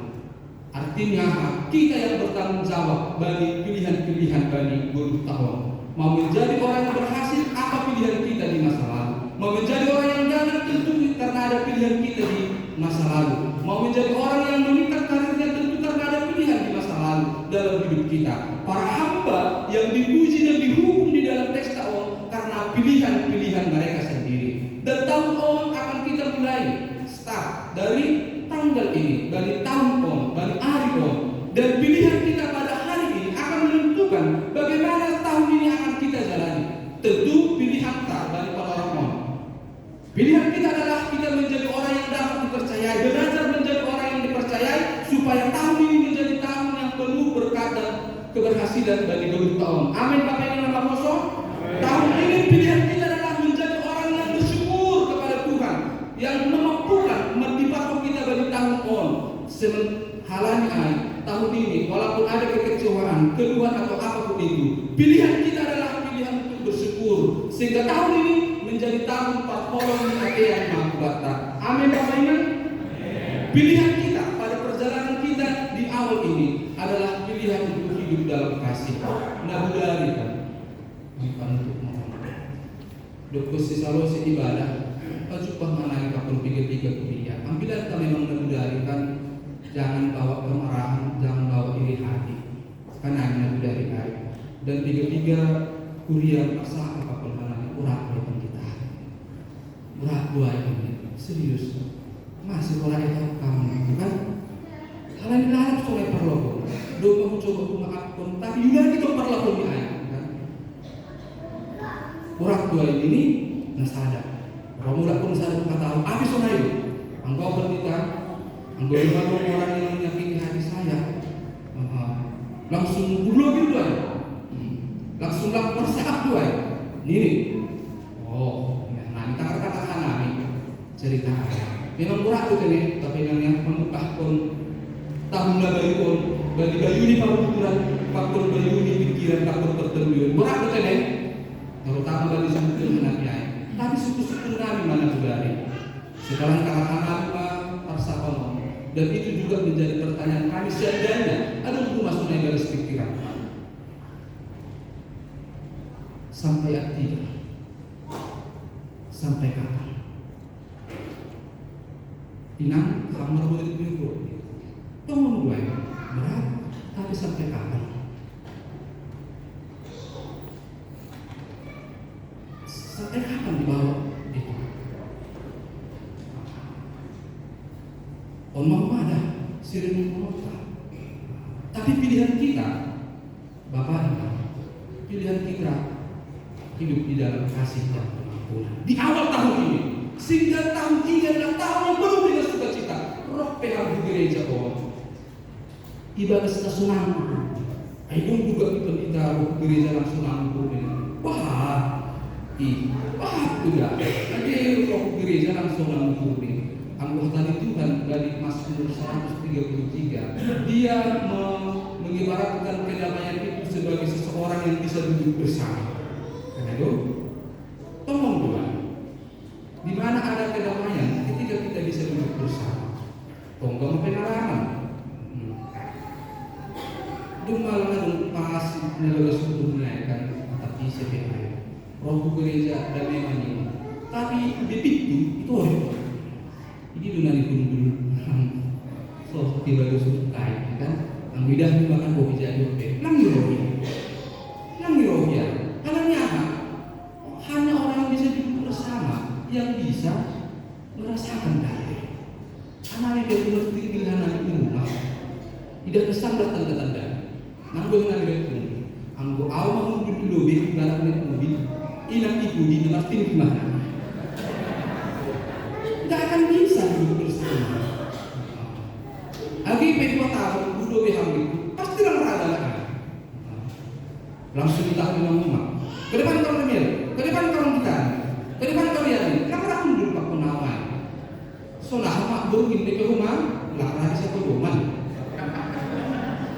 Artinya kita yang bertanggung jawab bagi pilihan-pilihan Bani Guru tahun. Mau menjadi orang yang berhasil, apa pilihan kita di masa lalu? Mau menjadi orang yang gagal, tentu karena ada pilihan kita di masa lalu. Mau menjadi orang yang meningkat karirnya, tentu karena ada pilihan di masa lalu dalam hidup kita. Para hamba yang dipuji dan dihukum di dalam teks tahun karena pilihan-pilihan mereka sendiri. Dan tahun akan kita mulai start dari tanggal ini, dari tahun dari hari dan pilihan kita pada hari ini akan menentukan bagaimana tahun ini akan kita jalani. Tentu pilihan tak dari para orang. Pilihan kita adalah kita menjadi orang yang dapat dipercayai, belajar menjadi orang yang dipercayai supaya tahun ini menjadi tahun yang penuh berkat dan keberhasilan bagi seluruh tahun. Amin Bapak Ibu Bapak kosong. Tahun ini pilihan kita adalah menjadi orang yang bersyukur kepada Tuhan, yang memampukan mendipatkan kita bagi tahun halanya tahun ini, walaupun ada kekecewaan, keluhan atau apapun itu, pilihan kita adalah pilihan untuk bersyukur, sehingga tahun ini menjadi tahun pertolongan yang Mahkota. Amin Bapak Ibu. Pilihan kita pada perjalanan kita di awal ini adalah pilihan untuk hidup dalam kasih. Nabudari kan, bukan untuk menghormati. Dokusi salosi ibadah, pajupah mana kita pun pikir-pikir kuliah. Ambilan kita memang nabudari kan. Jangan bawa kemarahan, jangan bawa iri hati, karena hanya dari hari. Dan 3 kuliah masalah apapun halnya urat depan kita, urat buaya ini serius. Masih orang itu kamu, kan? Hal ini larang soleh perlu. Doa kamu coba maafkan, tapi juga kita perlu di ayat, kan? Urat buaya ini nasada. Kamu udah pun sadar kata habis soleh itu, engkau berbicara. Anggota orang yang menyakiti hati saya, langsung bunuh gitu aja, langsung lapor sehat tuh aja. Ini, nah kita katakan kami cerita. Memang murah tuh ini, tapi yang mengubahkan tahun baru pun bagi bayu di paruturan, faktor bayu di pikiran, faktor pertemuan. Murah tuh ini, terutama bagi suku anaknya. Tapi suku-suku kami mana juga ada. Sekarang katakan apa? Dan itu juga menjadi pertanyaan kami seadanya. Ada rumah sungai garis pikiran. Sampai tidak. Sampai kapan? Inang kamar begitu. Tolong gue berat, tapi sampai kapan? Sampai kapan dibawa itu? Omong ada, sering mengota. Tapi pilihan kita, Bapak Ibu, pilihan kita hidup di dalam kasih dan pengampunan. Di awal tahun ini, sehingga tahun ini adalah tahun yang penuh dengan sukacita. Roh PHB gereja ibadah stasiunan. Ayo juga kita gereja langsung angkuh ini. Wah, udah. Nanti roh gereja langsung angkuh ini. Anggota Tuhan dari Mazmur 133, dia mengibaratkan kedamaian itu sebagai seseorang yang bisa duduk bersama. Karena itu, tolong Tuhan, di mana ada kedamaian ketika kita bisa duduk bersama. Tolong pengalaman. Dumalah dong pas negara dunia kan, tapi sebenarnya roh gereja dan memang ini. Tapi begitu itu orang. Ini dunia dulu so tiba sukai kan ang bidah ni makan bobi jadi nang rohnya karena hanya orang yang bisa duduk bersama yang bisa merasakan damai. Anak dia punya tinggal anak di rumah tidak kesambet tanda-tanda nanggung itu anggo awal mau dulu lebih dalam mobil inang ibu di nomor tim gimana nggak akan bisa duduk bersama. Lagi P2 tahun, duduk behamil, pasti ada lagi. Langsung kita ngomong, ke depan kamu Emil, ke depan kamu kita, ke depan kalian, kenapa aku duduk pak penawan? Soalnya mak berugin di rumah, larang siapa doman.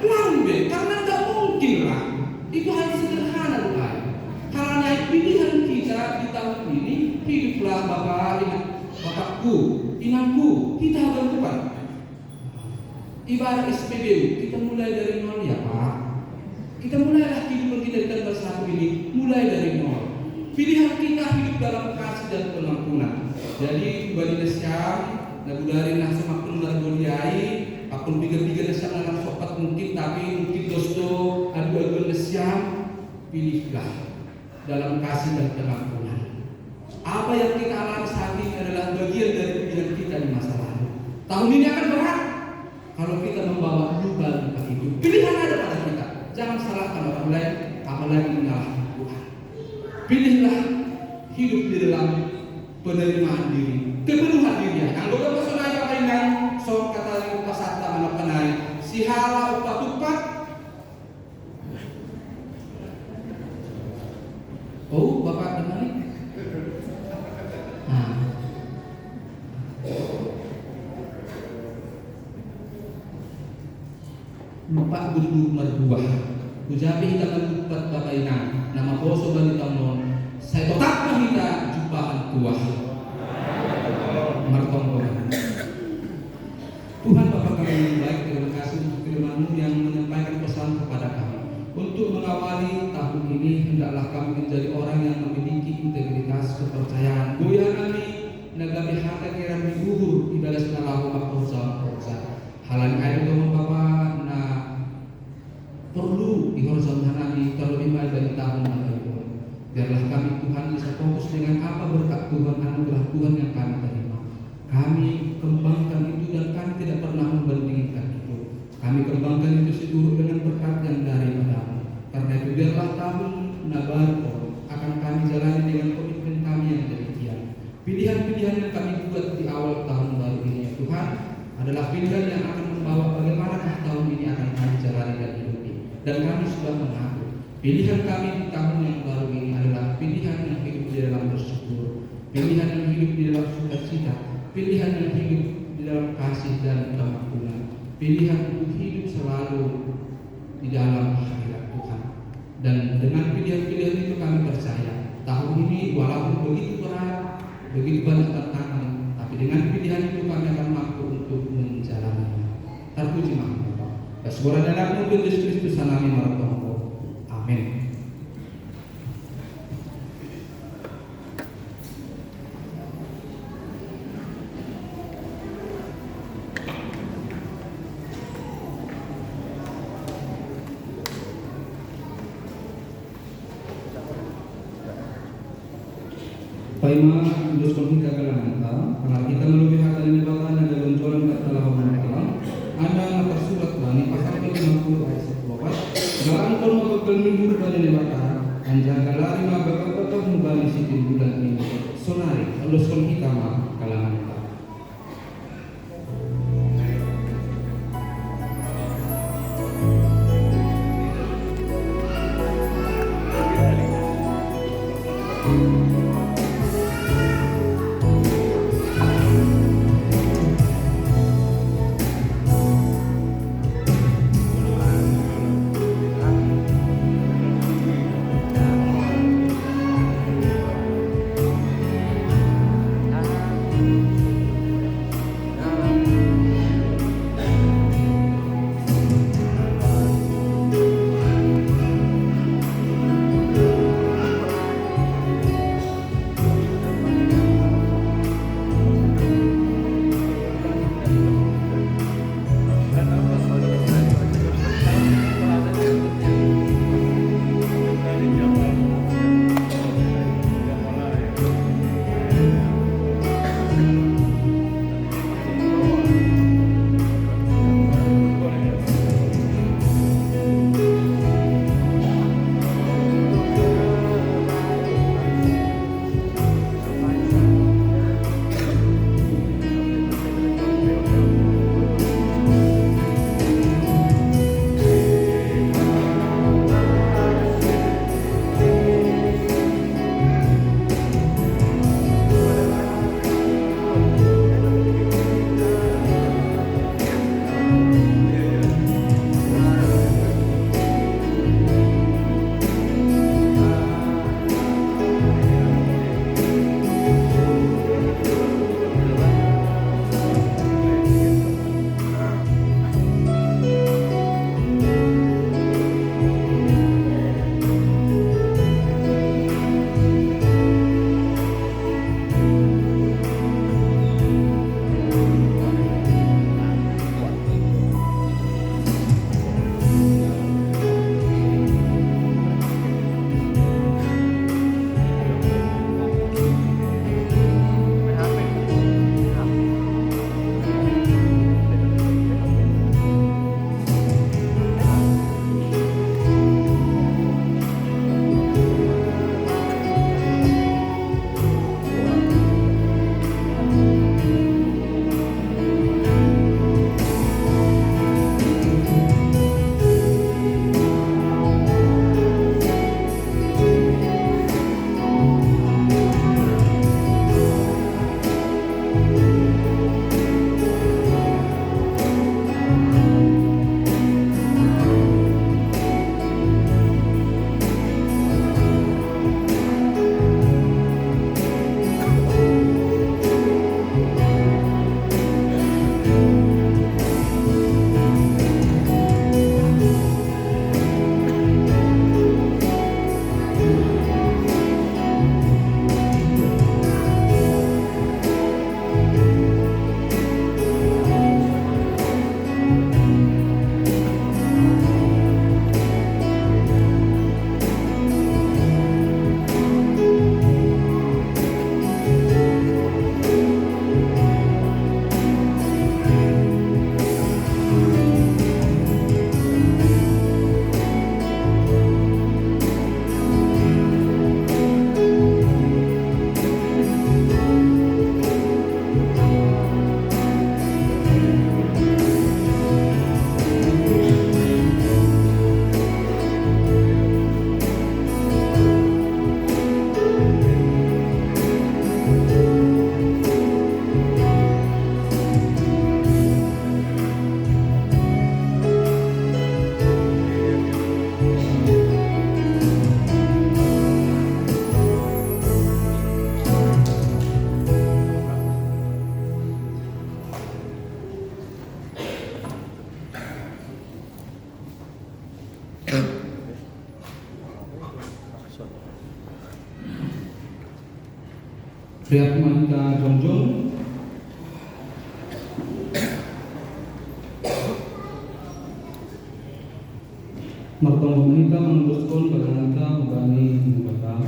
Lambe, karena tidak mungkin lah. Itu hal sederhana bukan. Karena pilihan kita di tahun ini, hiduplah Bapakku, inangku, kita akan bukan. Ibarat SPBU, kita mulai dari nol ya Pak. Kita mulailah kehidupan kita di tanggal 1 ini, mulai dari nol. Pilihan kita hidup dalam kasih dan pengampunan. Jadi bagi Syam, lagu dari nasa makun nargoliai, akun pikir-pikir Syam dalam sopat mungkin, tapi mungkin dosto adu-adu Syam, pilihlah dalam kasih dan pengampunan. Apa yang kita alami saat ini adalah bagian dari pilihan kita di masa lalu. Tahun ini akan berat kalau kita membawa luka itu. Pilihan ada pada kita. Jangan salahkan orang lain, apalagi menyalahkan Tuhan. Pilihlah hidup di dalam penerimaan diri, kepenuhan diri. Anggota personal yang lain, sok kata pasata menakanai, sihala upat-upat. Oh, Bapak dengar ini? Lupa guru merbuah ujabi dengan lupat babaina nama boso bali tamon saya totak kita jumpahan tuah martongko. Tuhan Bapa kami yang baik, terima kasih untuk firman-Mu yang menyampaikan pesan kepada kami. Untuk mengawali tahun ini hendaklah kami menjadi orang yang memiliki integritas, kepercayaan. Goyah kami nagabi hata kira diuhur ibadah senalahu makrosa. Halan air dengan Bapa perlu di horizon kami terlebih baik dari tahun lalu. Biarlah kami Tuhan bisa fokus dengan apa berkat Tuhan, anugerah Tuhan yang kami terima. Kami kembangkan itu dan kami tidak pernah membandingkan itu. Kami kembangkan itu seturut dengan berkat yang daripada-Mu. Karena itu biarlah tahun Nabarko akan kami jalani dengan komitmen kami yang demikian. Pilihan-pilihan yang kami buat di awal tahun baru ini ya Tuhan adalah pilihan yang akan membawa bagaimanakah tahun ini akan kami jalani dan hidupi. Dan kami sudah mengaku pilihan kami di tahun yang baru ini adalah pilihan yang hidup di dalam bersyukur, pilihan yang hidup di dalam sukacita, pilihan yang hidup di dalam kasih dan keampunan, pilihan untuk hidup selalu di dalam hadirat Tuhan. Dan dengan pilihan-pilihan itu kami percaya tahun ini walaupun begitu berat, begitu banyak tantangan, tapi dengan pilihan itu kami akan mampu untuk menjalaninya. Terpuji nama Bapa, Surah dan Anak Yesus Kristus sanami martongko. Amin. Paima Lus Konfika Kalamanta, kalau kita melupi hak dan nibatan dan dalam jualan tak telah memaklam, Anda akan surat bani pasal 50 ayat 10. Dalam kolom bekel minggu dan nibatan, Anjaga lari mababa mubali sitin bulan ini sonari aluskon kita ma kalangan kita. Priat Mahita Jongjong, Martong Mahita meneruskan Bagananta Mugani Mugata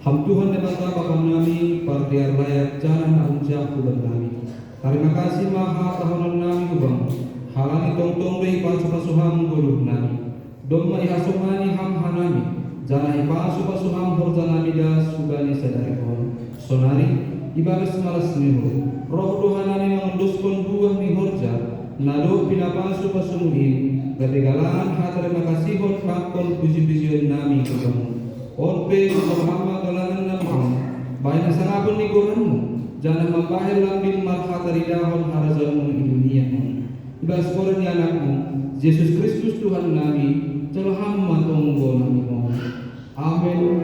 Ham Tuhan Nebata Bapak Nami Partiar Rakyat Jalan Arunca Kudan Nami. Terima kasih Maha Tahunan Nami Ubang Halani Tong Tong Rei Pasu Pasuham Guluh Nami Doma Ihasumani Ham Hanami Jana ipasu pasuham horjana mida subani sadarikon. Sonari ibagas malas niho. Roh dohanani mengunduskan buah ni horja. Nado pinapasu pasumuhin. Gategalan hatar makasihon pakon puji-pujian nami kebamu. Orpe Muhammad galangan namam. Baik nasangapun ni goranmu. Jangan membahir lambin marhataridahon harazanmu di dunia. Ibas koran anakmu. Yesus Kristus Tuhan Nabi. Telah hamba tonggo namimu. Amin.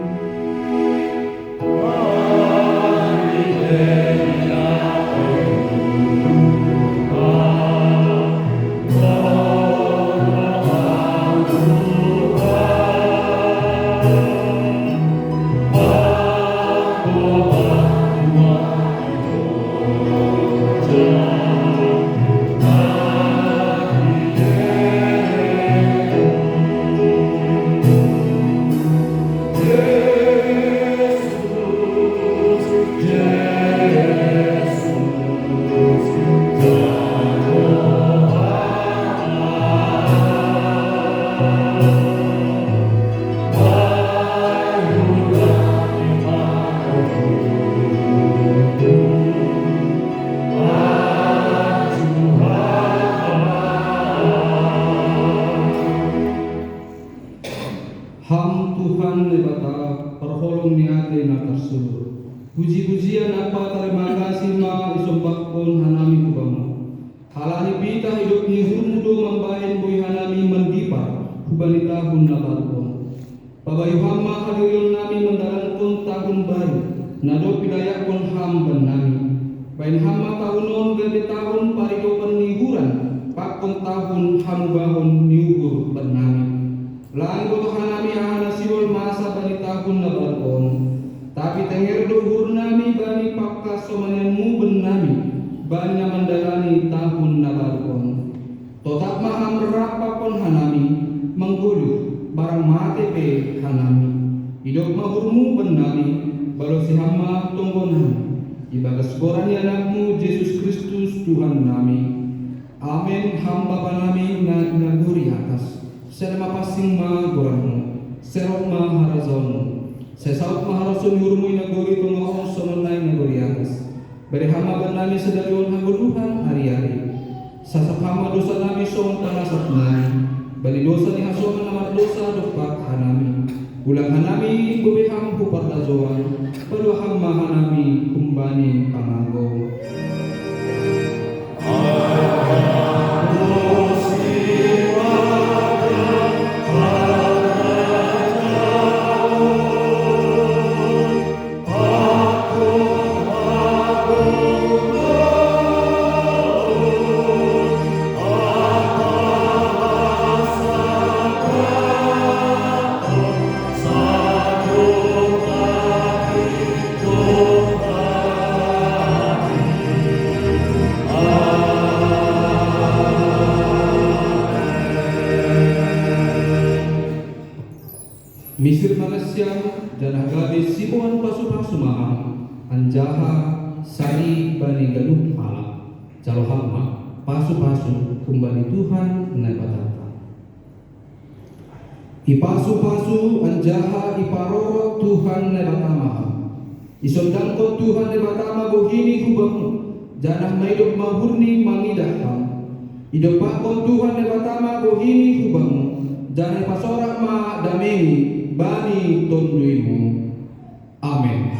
Ham Tuhan lebata perholong niate na tersuluh. Puji-pujian apa terima kasih ma isombakon hanami kubamu. Halani pita hidup ni hurmudo membain bui hanami mendipar hubani tahun nabalkon. Babayu hamma hadirin nami mendalankan tahun baru. Nado pidayakon ham benami. Bain hamma tahunon ganti tahun paridopan nihuran. Pakon tahun hamubahon niugur benami. Lain boto hanami ahana siwol masa bani tahun na balkon. Tapi tenger duhur nami bani pakka somanenmu benami. Bani na mandalani tahun na balkon. Totak maham rapakon hanami. Mengguluh barang mati pe hanami. Hidup mahurmu benami. Balu si hama tonggonan. Ibagas korani anakmu Yesus Kristus Tuhan nami. Amin. Hamba panami na inaguri atas. Serma pasing ma goranmu, serok ma harazonmu, sesaut ma harasun hurmu inagori tungahong somanay nagori atas. Beri hama benami sedarion haguluhan hari-hari. Sasak hama dosa nami somon tanasat nami. Bali dosa ni hasoman namat dosa dopak hanami. Ulang hanami bubiham hupartazoan, balu hama hanami kumbani pangago. Misir Malaysia dan agabe sibuan pasu-pasu maham anjaha sari bani galuh ala jalo hamma pasu-pasu kembali Tuhan na batata. Ipasu-pasu anjaha iparoro Tuhan na batamaha. Isondangko Tuhan na batama bohini hubamu janah maidop mahurni mangidaham. Idopakon Tuhan na batama bohini hubamu janah pasorak ma dameni bani tonduimu. Amin.